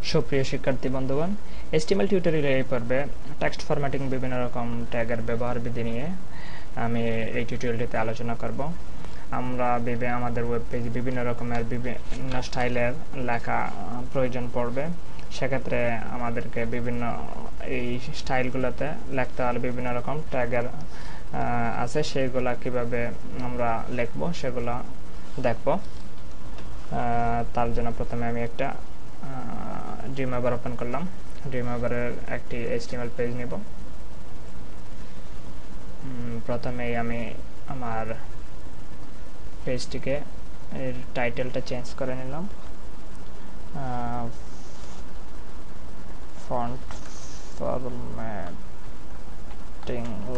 সুপ্রিয় শিক্ষার্থী বন্ধুগণ, HTML টিউটোরিয়ালে এই পর্বে টেক্সট ফরম্যাটিং বিভিন্ন রকম ট্যাগের ব্যবহার বিধি নিয়ে আমি এই টিউটোরিয়ালটিতে আলোচনা করব। আমরা আমাদের ওয়েব পেজে বিভিন্ন রকমের বিভিন্ন স্টাইলের লেখা প্রয়োজন পড়বে। সেক্ষেত্রে আমাদেরকে বিভিন্ন এই স্টাইলগুলোতে লিখতে হলে বিভিন্ন রকম ট্যাগের আছে, সেইগুলা কিভাবে আমরা লিখব সেগুলো দেখব। তার জন্য প্রথমে আমি একটা ড্রিমওয়েভার ওপেন করলাম। ড্রিমওয়েভারের একটি HTML পেজ নিব। প্রথমেই আমি আমার পেজটিকে এর টাইটেলটা চেঞ্জ করে নিলাম, ফন্ট ফরম্যাটিং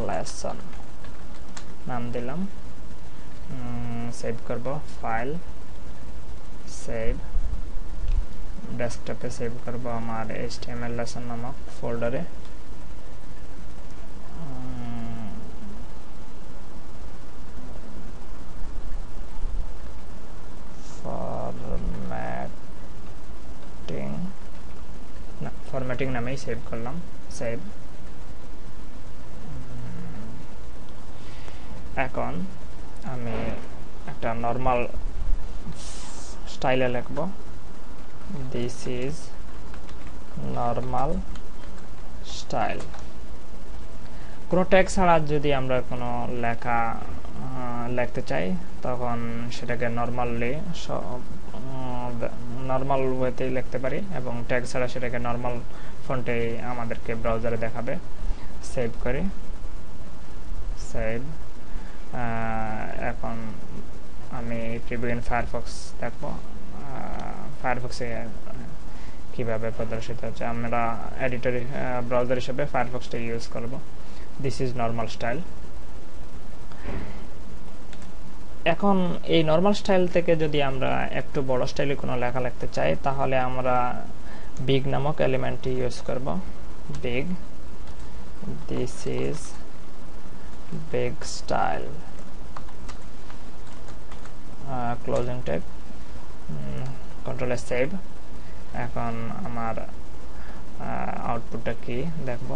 লেসন নাম দিলাম। সেভ করব, ফাইল সেভ, ডেস্কটপে সেভ করব আমার HTML লেসন নামক ফোল্ডারে। ফরম্যাটিং নামেই সেভ করলাম, সেভ। এখন আমি একটা নর্মাল স্টাইলে লিখব, দিস ইজ নর্মাল স্টাইল। কোনো ট্যাগ ছাড়া যদি আমরা কোনো লেখা লিখতে চাই তখন সেটাকে নর্মাল ওয়েতেই লিখতে পারি, এবং ট্যাগ ছাড়া সেটাকে নর্মাল ফন্টে আমাদেরকে ব্রাউজারে দেখাবে। সেভ করি, সেভ। এখন আমি প্রিভিউ ইন ফায়ারফক্স দেখব, ফায়ারফক্সে কিভাবে প্রদর্শিত হচ্ছে। আমরা এডিটর ব্রাউজার হিসেবে ফায়ারফক্সটা ইউজ করব। This is normal style. এখন এই নর্মাল স্টাইল থেকে যদি আমরা একটু বড় স্টাইলে কোনো লেখা লিখতে চাই তাহলে আমরা বিগ নামক এলিমেন্টটি ইউজ করব। Big, this is big style, closing tag, কন্ট্রোলে সেভ। এখন আমার আউটপুটটা কি দেখব,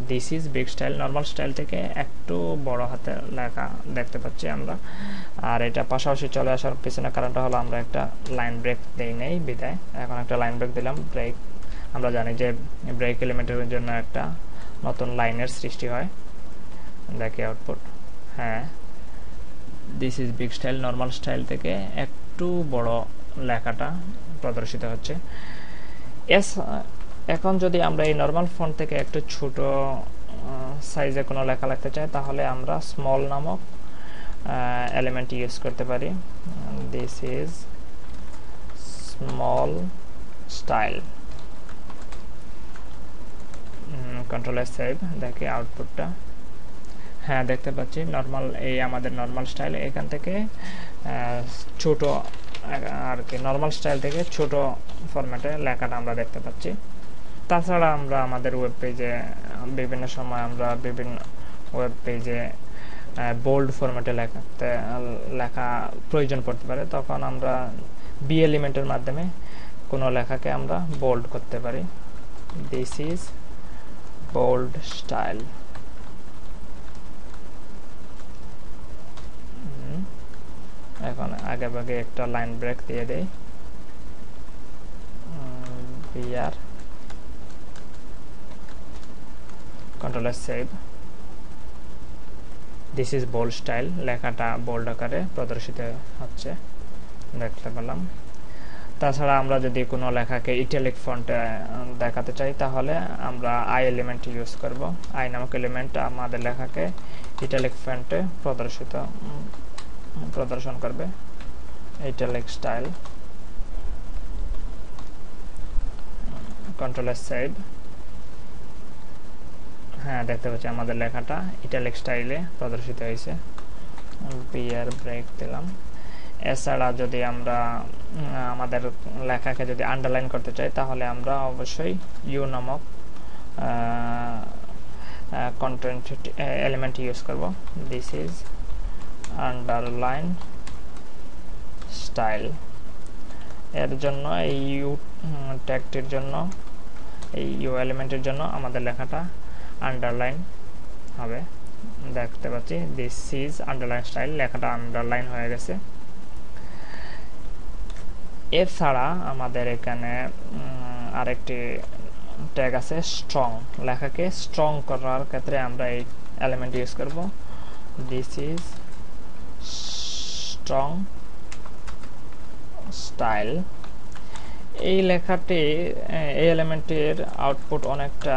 this is big style. Normal style থেকে একটু বড় হাতে লেখা দেখতে পাচ্ছি আমরা। আর এটা পাশাপাশি চলে আসার পিছনে কারণটা হলো আমরা একটা লাইন ব্রেক দেই নেই বিদায়। এখন একটা লাইন ব্রেক দিলাম, ব্রেক। আমরা জানি যে ব্রেক এলিমেন্টের জন্য একটা নতুন লাইনের সৃষ্টি হয়। দেখি আউটপুট, হ্যাঁ, this is big style. Normal style থেকে একটু বড় লেখাটা প্রদর্শিত হচ্ছে। এখন যদি আমরা এই নর্মাল ফন্ট থেকে একটু ছোট সাইজে কোনো লেখা লিখতে চাই তাহলে আমরা স্মল নামক এলিমেন্ট ইউজ করতে পারি। দিস ইজ স্মল স্টাইল, কন্ট্রোলে সেভ। দেখি আউটপুটটা, হ্যাঁ, দেখতে পাচ্ছি নর্মাল, এই আমাদের নর্মাল স্টাইল। এখান থেকে ছোট আর কি, নর্মাল স্টাইল থেকে ছোট ফরম্যাটে লেখাটা আমরা দেখতে পাচ্ছি। তাছাড়া আমরা আমাদের ওয়েব পেজে বিভিন্ন সময় আমরা বিভিন্ন ওয়েব পেজে বোল্ড ফরম্যাটে লেখা প্রয়োজন পড়তে পারে, তখন আমরা বি এলিমেন্টের মাধ্যমে কোনো লেখাকে আমরা বোল্ড করতে পারি। This is bold style. এখন আগে ভাগে একটা লাইন ব্রেক দিয়ে দেই, BR, control save. This is bold style, লেখাটা বোল্ড আকারে প্রদর্শিত হচ্ছে, দেখতে পেলাম। তাছাড়া আমরা যদি কোনো লেখাকে ইটালিক ফন্টে দেখাতে চাই তাহলে আমরা আই এলিমেন্ট ইউজ করব। আই নামক এলিমেন্ট আমাদের লেখাকে ইটালিক ফন্টে প্রদর্শন করবে। Italic style, control save. হ্যাঁ, দেখতে পাচ্ছি আমাদের লেখাটা ইটালিক স্টাইলে প্রদর্শিত হয়েছে। বিআর ব্রেক দিলাম। এছাড়া যদি আমরা আমাদের লেখাকে যদি আন্ডারলাইন করতে চাই তাহলে আমরা অবশ্যই ইউ নামক কন্টেন্ট এলিমেন্ট ইউজ করব। This is underline style. এর জন্য এই ইউ ট্যাগটির জন্য এই ইউ এলিমেন্টের জন্য আমাদের লেখাটা আন্ডারলাইন হবে। দেখতে পাচ্ছি দিস ইজ আন্ডারলাইন স্টাইল, লেখাটা আন্ডারলাইন হয়ে গেছে। এছাড়া আমাদের এখানে আরেকটি ট্যাগ আছে স্ট্রং, লেখাকে স্ট্রং করার ক্ষেত্রে আমরা এই এলিমেন্ট ইউজ করব। This is strong style. এই লেখাটি এই এলিমেন্টের আউটপুট অনেকটা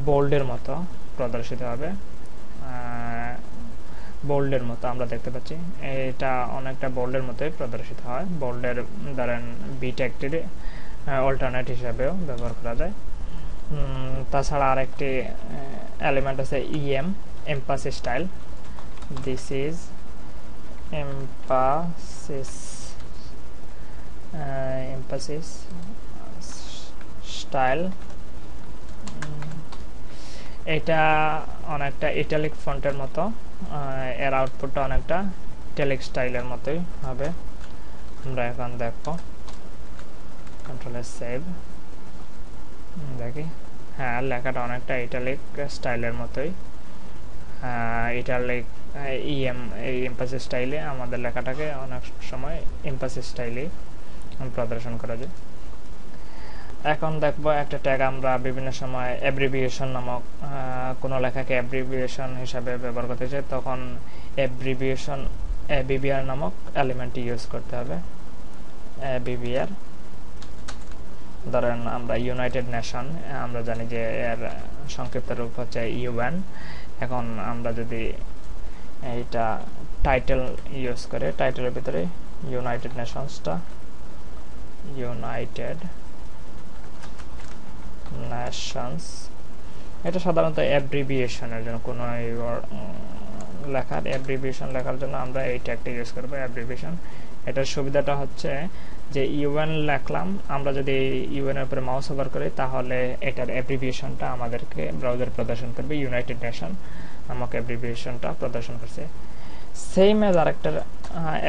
বোল্ডের মতো প্রদর্শিত হবে, বোল্ডের মতো আমরা দেখতে পাচ্ছি, এটা অনেকটা বোল্ডের মতোই প্রদর্শিত হয়। বোল্ডের ধরেন বি ট্যাগটির অল্টারনেট হিসাবেও ব্যবহার করা যায়। তাছাড়া আরেকটি এলিমেন্ট আছে EM, emphasis style. This is emphasis style. এটা অনেকটা ইটালিক ফন্টের মতো, এর আউটপুটটা অনেকটা ইটালিক স্টাইলের মতোই হবে। আমরা এখন দেখো কন্ট্রোলে সেভ দেখি, হ্যাঁ লেখাটা অনেকটা ইটালিক স্টাইলের মতোই। ইটালিক ইএম এই এমফাসিস স্টাইলে আমাদের লেখাটাকে অনেক সময় এমফাসিস স্টাইলে প্রদর্শন করা যায়। এখন দেখবো একটা ট্যাগ আমরা বিভিন্ন সময় অ্যাব্রিভিয়েশন নামক কোনো লেখাকে অ্যাব্রিভিয়েশন হিসাবে ব্যবহার করতে চাই, তখন অ্যাব্রিভিয়েশন ABBR নামক এলিমেন্টটি ইউজ করতে হবে। ABBR ধরেন আমরা ইউনাইটেড নেশন, আমরা জানি যে এর সংক্ষিপ্ত রূপ হচ্ছে UN। এখন আমরা যদি এইটা টাইটেল ইউজ করে, টাইটেলের ভিতরে ইউনাইটেড নেশনসটা ইউনাইটেড নেশনস, এটা সাধারণত অ্যাব্রিভিয়েশনের জন্য, কোনো লেখার অ্যাব্রিভিয়েশন লেখার জন্য আমরা এই ট্যাগটি ইউজ করব অ্যাব্রিভিয়েশন। এটার সুবিধাটা হচ্ছে যে UN লিখলাম, আমরা যদি UN এর উপরে মাউস ওভার করি তাহলে এটার অ্যাব্রিভিয়েশনটা আমাদেরকে ব্রাউজার প্রদর্শন করবে, ইউনাইটেড নেশন নামক অ্যাব্রিভিয়েশনটা প্রদর্শন করছে। সেম এজ আরেকটা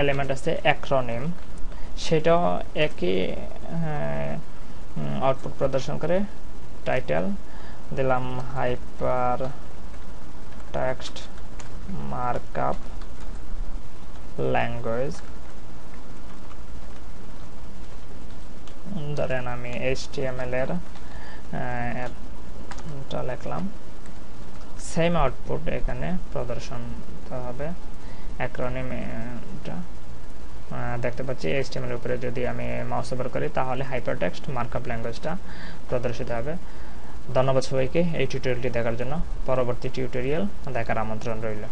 এলিমেন্ট আছে অ্যাক্রোনিম, সেটাও একই আউটপুট প্রদর্শন করে। টাইটেল দিলাম হাইপার টেক্সট মার্কআপ ল্যাঙ্গুয়েজ, ধরেন আমি HTML এর এটা লিখলাম, সেম আউটপুট এখানে প্রদর্শন হবে। অ্যাক্রোনিম এটা দেখতে পাচ্ছি HTML এর উপরে যদি আমি মাউস ওভার করি তাহলে হাইপারটেক্সট মার্কআপ ল্যাঙ্গুয়েজটা প্রদর্শিত হবে। ধন্যবাদ সবাইকে এই টিউটোরিয়ালটি দেখার জন্য। পরবর্তী টিউটোরিয়াল দেখার আমন্ত্রণ রইল।